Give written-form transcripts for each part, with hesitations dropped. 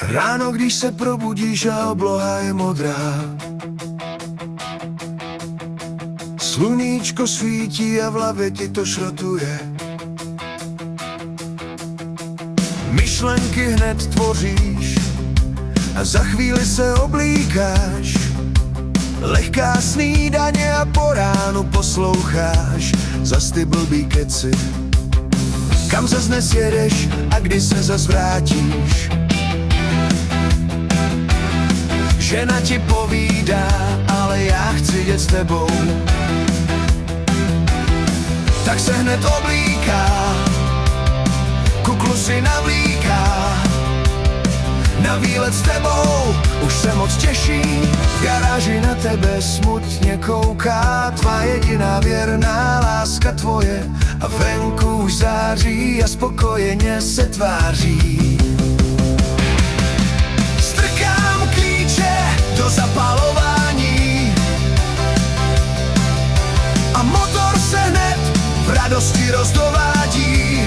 Ráno, když se probudíš a obloha je modrá, sluníčko svítí a v hlavě ti to šrotuje. Myšlenky hned tvoříš a za chvíli se oblíkáš. Lehká snídaně a po ránu posloucháš zas ty blbý keci. Kam zas dnes jedeš a kdy se zas vrátíš? Žena ti povídá, ale já chci jet s tebou. Tak se hned oblíká, kuklu si navlíká. Na výlet s tebou už se moc těší. V garáži na tebe smutně kouká tvá jediná věrná láska tvoje. A venku už září a spokojeně se tváří. Strkám klíče do zapalování a motor se hned v radosti rozdovádí.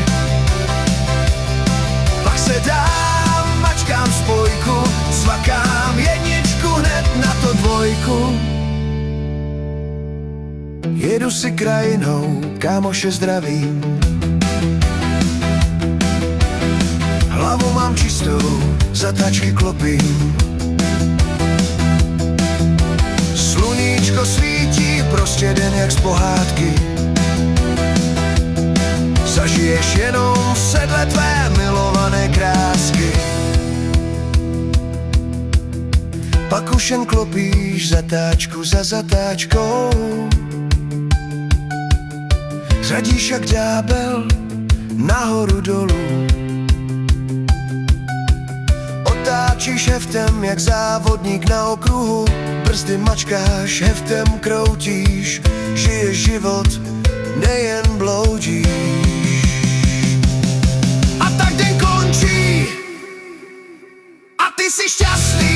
Pak se dám, mačkám spojku, cvakám jedničku hned na to dvojku. Jedu si krajinou, kámoše zdravím. Hlavu mám čistou, zatáčky klopím. Sluníčko svítí, prostě den jak z pohádky. Zažiješ jenom v sedle tvé milované krásky. Pak už jen klopíš zatáčku za zatáčkou. Řadíš jak ďábel nahoru dolů. Otáčíš heftem jak závodník na okruhu. Brzdy mačkáš, heftem kroutíš. Žiješ život, nejen bloudíš. A tak den končí a ty jsi šťastný.